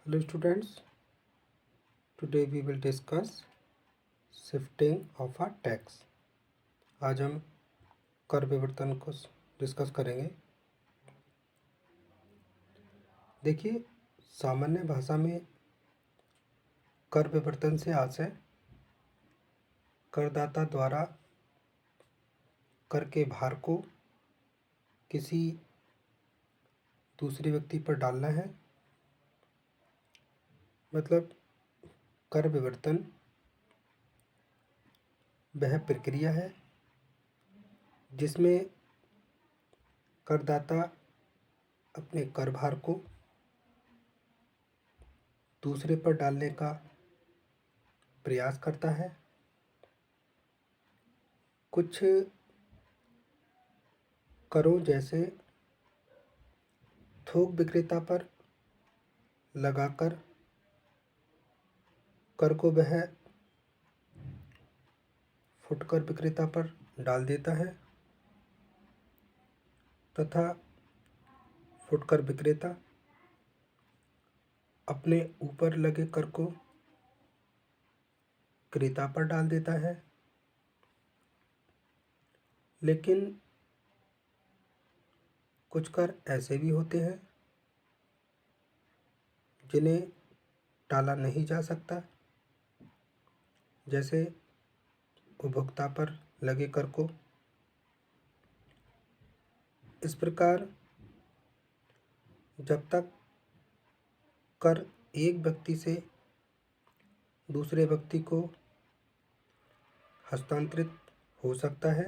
Hello students, today we will discuss shifting of a tax। आज हम कर विवर्तन को डिस्कस करेंगे। देखिए, सामान्य भाषा में कर विवर्तन से आशय करदाता द्वारा कर के भार को किसी दूसरे व्यक्ति पर डालना है। मतलब कर विवर्तन वह प्रक्रिया है जिसमें करदाता अपने कर भार को दूसरे पर डालने का प्रयास करता है। कुछ करों जैसे थोक विक्रेता पर लगाकर कर को वह फुटकर विक्रेता पर डाल देता है तथा फुटकर विक्रेता अपने ऊपर लगे कर को क्रेता पर डाल देता है। लेकिन कुछ कर ऐसे भी होते हैं जिन्हें टाला नहीं जा सकता, जैसे उपभोक्ता पर लगे कर को। इस प्रकार जब तक कर एक व्यक्ति से दूसरे व्यक्ति को हस्तांतरित हो सकता है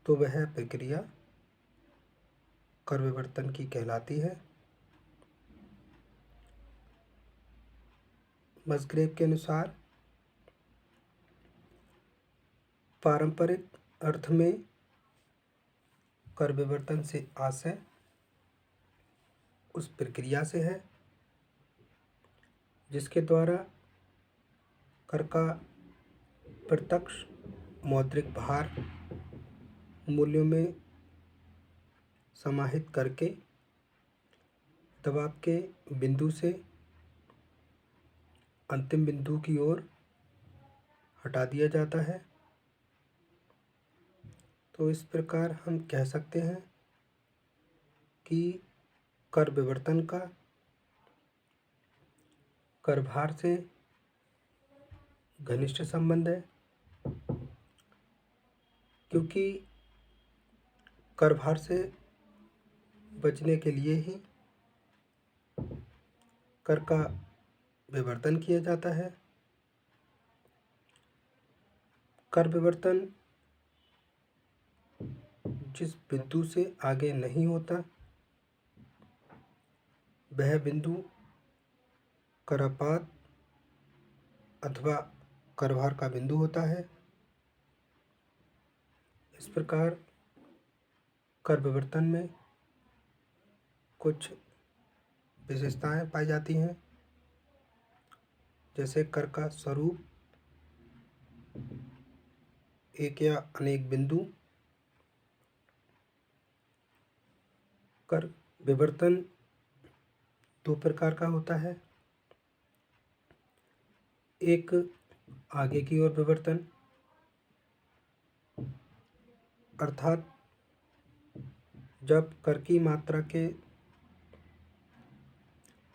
तो वह प्रक्रिया कर विवर्तन की कहलाती है। मसग्रेव के अनुसार पारंपरिक अर्थ में कर विवर्तन से आशय उस प्रक्रिया से है जिसके द्वारा कर का प्रत्यक्ष मौद्रिक भार मूल्यों में समाहित करके दबाव के बिंदु से अंतिम बिंदु की ओर हटा दिया जाता है। तो इस प्रकार हम कह सकते हैं कि कर विवर्तन का कर भार से घनिष्ठ संबंध है, क्योंकि कर भार से बचने के लिए ही कर का विवर्तन किया जाता है। कर विवर्तन जिस बिंदु से आगे नहीं होता वह बिंदु करापात अथवा कर भार का बिंदु होता है। इस प्रकार कर विवर्तन में कुछ विशेषताएं पाई जाती हैं, जैसे कर का स्वरूप, एक या अनेक बिंदु। कर विवर्तन दो प्रकार का होता है, एक आगे की ओर विवर्तन, अर्थात जब कर की मात्रा के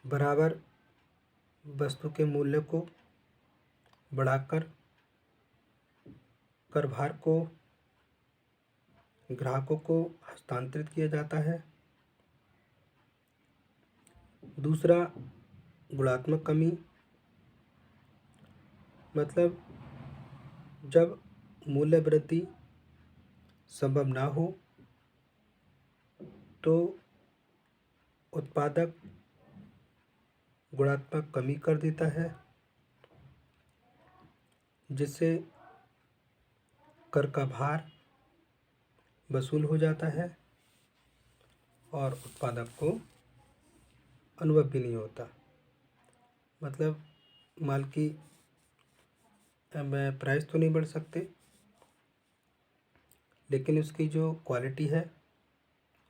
बराबर वस्तु के मूल्य को बढ़ाकर कर भार को ग्राहकों को हस्तांतरित किया जाता है। दूसरा गुणात्मक कमी, मतलब जब मूल्य वृद्धि संभव ना हो तो उत्पादक गुणात्मक कमी कर देता है, जिससे कर का भार वसूल हो जाता है और उत्पादक को अनुभव भी नहीं होता। मतलब माल की प्राइस तो नहीं बढ़ सकते, लेकिन उसकी जो क्वालिटी है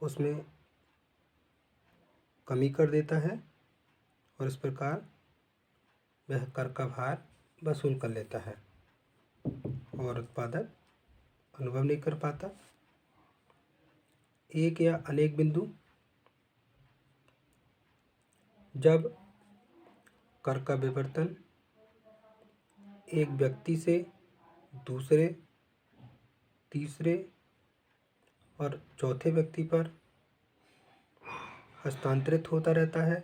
उसमें कमी कर देता है और इस प्रकार वह कर का भार वसूल कर लेता है और उत्पादक अनुभव नहीं कर पाता। एक या अनेक बिंदु, जब कर का विवर्तन एक व्यक्ति से दूसरे, तीसरे और चौथे व्यक्ति पर हस्तांतरित होता रहता है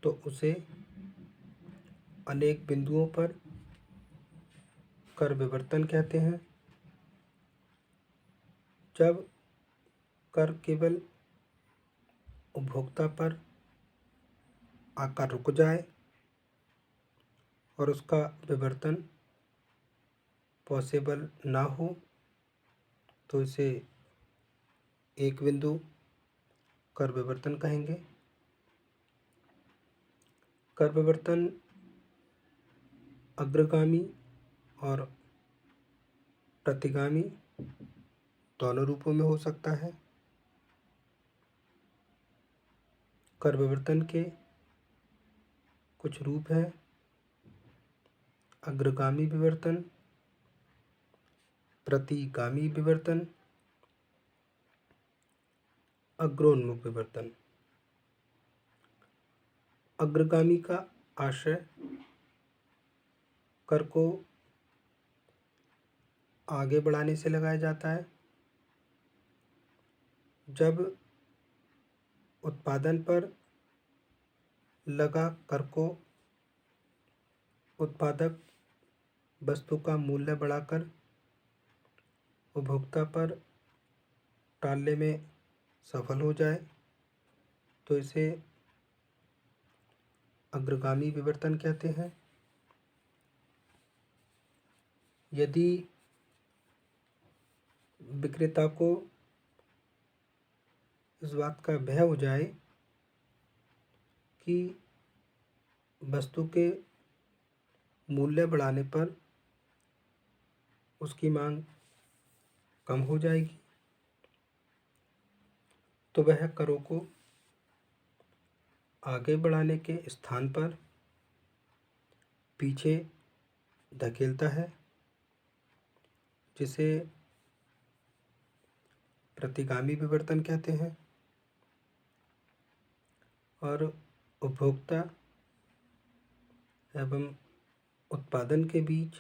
तो उसे अनेक बिंदुओं पर कर विवर्तन कहते हैं। जब कर केवल उपभोक्ता पर आकर रुक जाए और उसका विवर्तन पॉसिबल ना हो तो इसे एक बिंदु कर विवर्तन कहेंगे। कर विवर्तन अग्रगामी और प्रतिगामी दोनों रूपों में हो सकता है। कर विवर्तन के कुछ रूप हैं: अग्रगामी विवर्तन, प्रतिगामी विवर्तन, अग्रोन्मुख विवर्तन। अग्रगामी का आशय कर को आगे बढ़ाने से लगाया जाता है। जब उत्पादन पर लगा कर को उत्पादक वस्तु का मूल्य बढ़ाकर उपभोक्ता पर टालने में सफल हो जाए तो इसे अग्रगामी विवर्तन कहते हैं। यदि विक्रेता को इस बात का भय हो जाए कि वस्तु के मूल्य बढ़ाने पर उसकी मांग कम हो जाएगी तो वह करों को आगे बढ़ाने के स्थान पर पीछे धकेलता है, जिसे प्रतिगामी विवर्तन कहते हैं। और उपभोक्ता एवं उत्पादन के बीच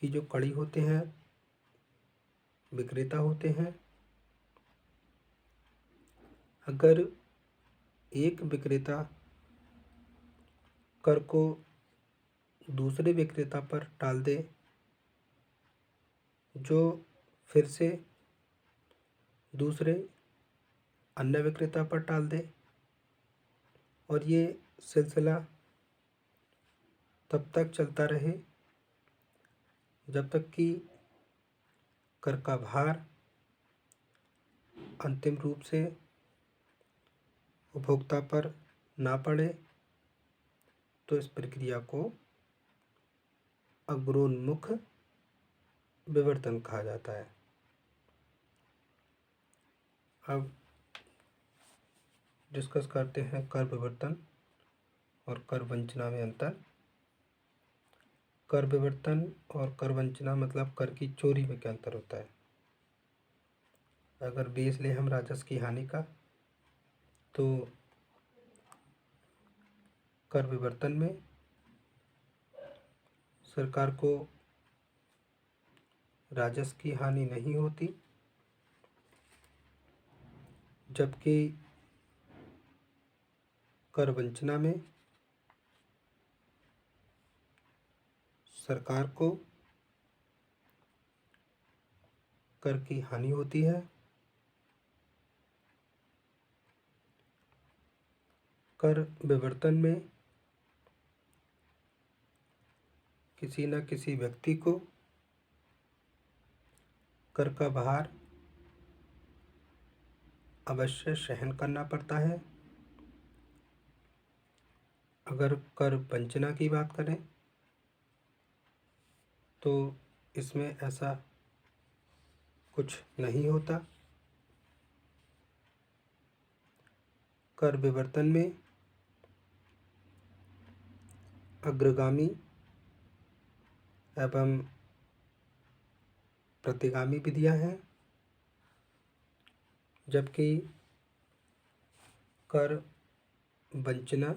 की जो कड़ी होते हैं, विक्रेता होते हैं, अगर एक विक्रेता कर को दूसरे विक्रेता पर टाल दे, जो फिर से दूसरे अन्य विक्रेता पर टाल दे, और ये सिलसिला तब तक चलता रहे जब तक कि कर का भार अंतिम रूप से उपभोक्ता पर ना पड़े, तो इस प्रक्रिया को अग्रोन्मुख विवर्तन कहा जाता है। अब डिस्कस करते हैं कर विवर्तन और कर वंचना में अंतर। कर विवर्तन और कर वंचना मतलब कर की चोरी में क्या अंतर होता है। अगर बेस ले हम राजस्व की हानि का, तो कर विवर्तन में सरकार को राजस्व की हानि नहीं होती, जबकि कर वंचना में सरकार को कर की हानि होती है। कर विवर्तन में किसी न किसी व्यक्ति को कर का भार अवश्य सहन करना पड़ता है। अगर कर वंचना की बात करें तो इसमें ऐसा कुछ नहीं होता। कर विवर्तन में अग्रगामी एवं प्रतिगामी विधियां हैं, जबकि कर वंचना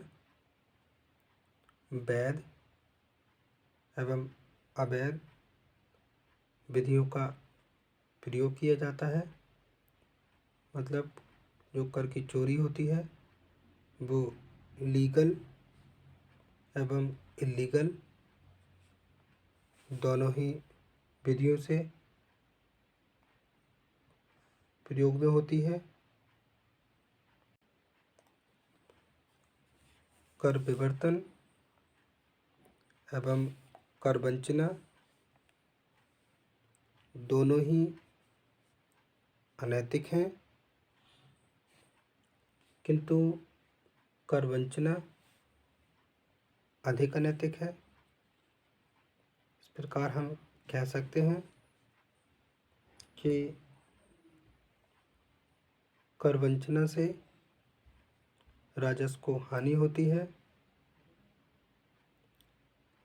वैध एवं अवैध विधियों का प्रयोग किया जाता है। मतलब जो कर की चोरी होती है वो लीगल एवं इलीगल दोनों ही विधियों से प्रयोग में होती है। कर विवर्तन एवं कर वंचना दोनों ही अनैतिक हैं, किंतु कर वंचना अधिक अनैतिक है। इस प्रकार हम कह सकते हैं कि कर वंचना से राजस्व को हानि होती है,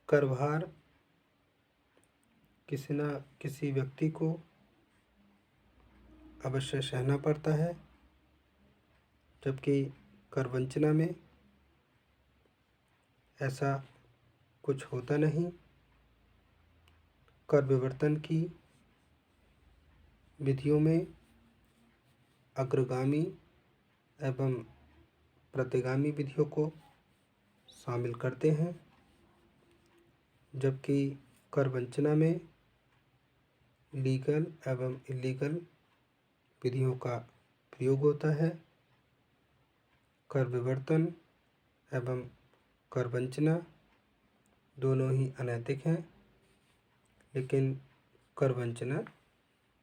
कर भार किसी न किसी व्यक्ति को अवश्य सहना पड़ता है, जबकि कर वंचना में ऐसा कुछ होता नहीं। कर विवर्तन की विधियों में अग्रगामी एवं प्रतिगामी विधियों को शामिल करते हैं, जबकि कर वंचना में लीगल एवं इलीगल विधियों का प्रयोग होता है। कर विवर्तन एवं कर वंचना दोनों ही अनैतिक हैं, लेकिन कर वंचना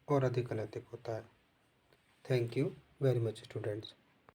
और अधिक अनैतिक होता है। Thank you very much students.